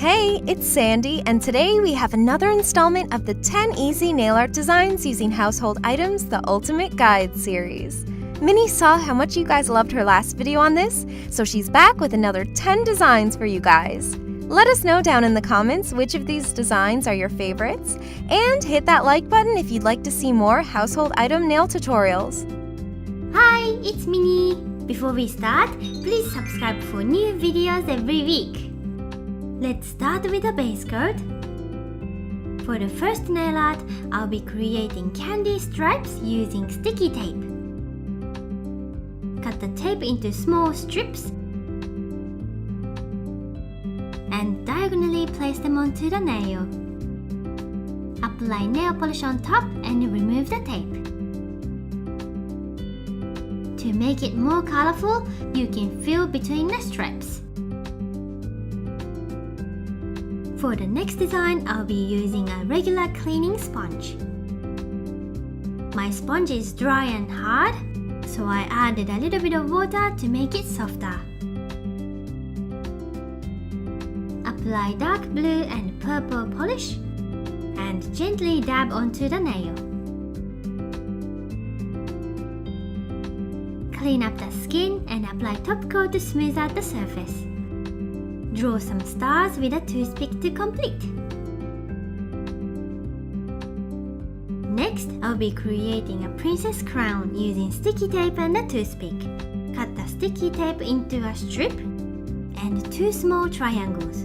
Hey, it's Sandy, and today we have another installment of the 10 Easy Nail Art Designs Using Household Items, the Ultimate Guide series. Minnie saw how much you guys loved her last video on this, so she's back with another 10 designs for you guys. Let us know down in the comments which of these designs are your favorites, and hit that like button if you'd like to see more household item nail tutorials. Hi, it's Minnie. Before we start, please subscribe for new videos every week. Let's start with a base coat. For the first nail art, I'll be creating candy stripes using sticky tape. Cut the tape into small strips and diagonally place them onto the nail. Apply nail polish on top and remove the tape. To make it more colorful, you can fill between the stripes. For the next design, I'll be using a regular cleaning sponge. My sponge is dry and hard, so I added a little bit of water to make it softer. Apply dark blue and purple polish and gently dab onto the nail. Clean up the skin and apply top coat to smooth out the surface. Draw some stars with a toothpick to complete. Next, I'll be creating a princess crown using sticky tape and a toothpick. Cut the sticky tape into a strip and two small triangles.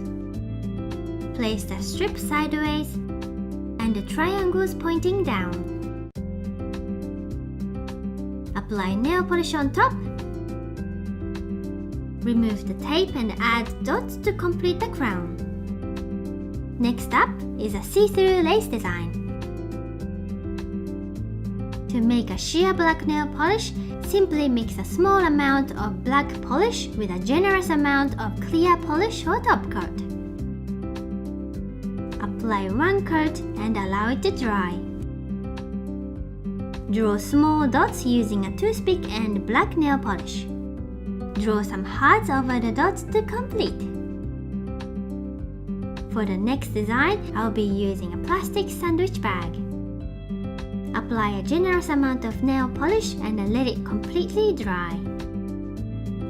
Place the strip sideways and the triangles pointing down. Apply nail polish on top. Remove the tape and add dots to complete the crown. Next up is a see-through lace design. To make a sheer black nail polish, simply mix a small amount of black polish with a generous amount of clear polish or top coat. Apply one coat and allow it to dry. Draw small dots using a toothpick and black nail polish. Draw some hearts over the dots to complete. For the next design, I'll be using a plastic sandwich bag. Apply a generous amount of nail polish and let it completely dry.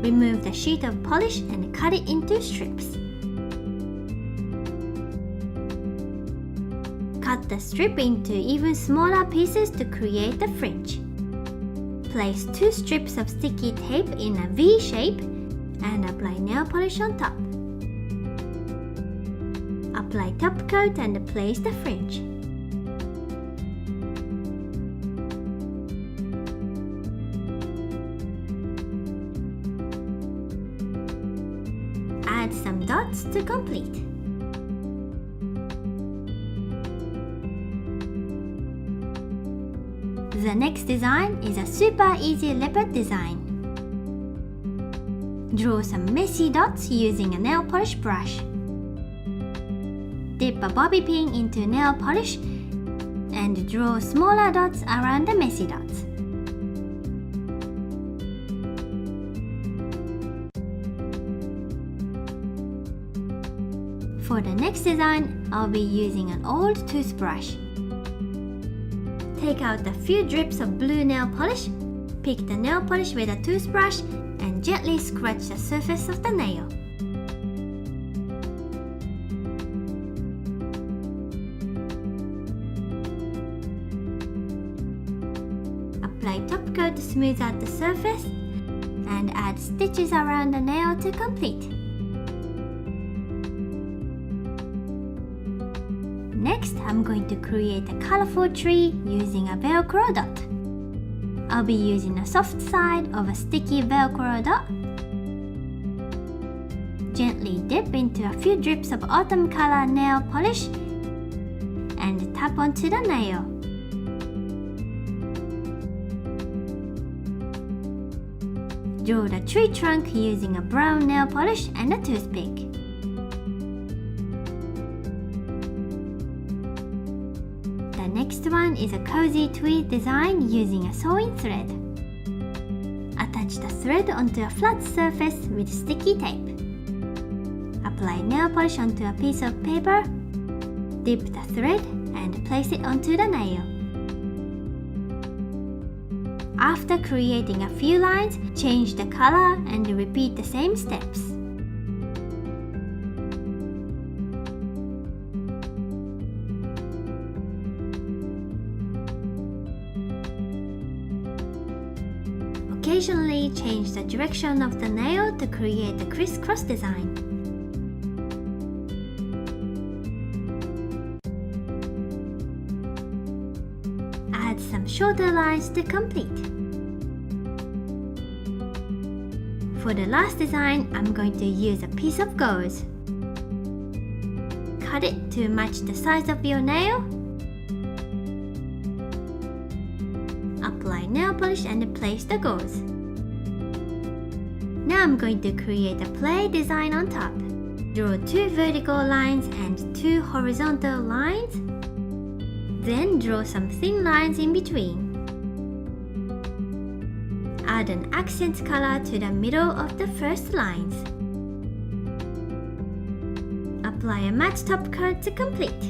Remove the sheet of polish and cut it into strips. Cut the strip into even smaller pieces to create the fringe. Place two strips of sticky tape in a V shape and apply nail polish on top. Apply top coat and place the fringe. Add some dots to complete. The next design is a super easy leopard design. Draw some messy dots using a nail polish brush. Dip a bobby pin into nail polish and draw smaller dots around the messy dots. For the next design, I'll be using an old toothbrush. Take out a few drips of blue nail polish, pick the nail polish with a toothbrush, and gently scratch the surface of the nail. Apply top coat to smooth out the surface, and add stitches around the nail to complete. Next, I'm going to create a colorful tree using a Velcro dot. I'll be using a soft side of a sticky Velcro dot. Gently dip into a few drips of autumn color nail polish and tap onto the nail. Draw the tree trunk using a brown nail polish and a toothpick. The next one is a cozy tweed design using a sewing thread. Attach the thread onto a flat surface with sticky tape. Apply nail polish onto a piece of paper. Dip the thread and place it onto the nail. After creating a few lines, change the color and repeat the same steps. Occasionally change the direction of the nail to create a crisscross design. Add some shorter lines to complete. For the last design, I'm going to use a piece of gauze. Cut it to match the size of your nail. Apply nail polish and place the gauze. Now I'm going to create a play design on top. Draw 2 vertical lines and 2 horizontal lines. Then draw some thin lines in between. Add an accent color to the middle of the first lines. Apply a matte top coat to complete.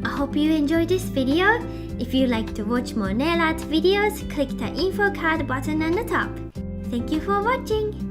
I hope you enjoyed this video. If you'd like to watch more nail art videos, click the info card button on the top. Thank you for watching!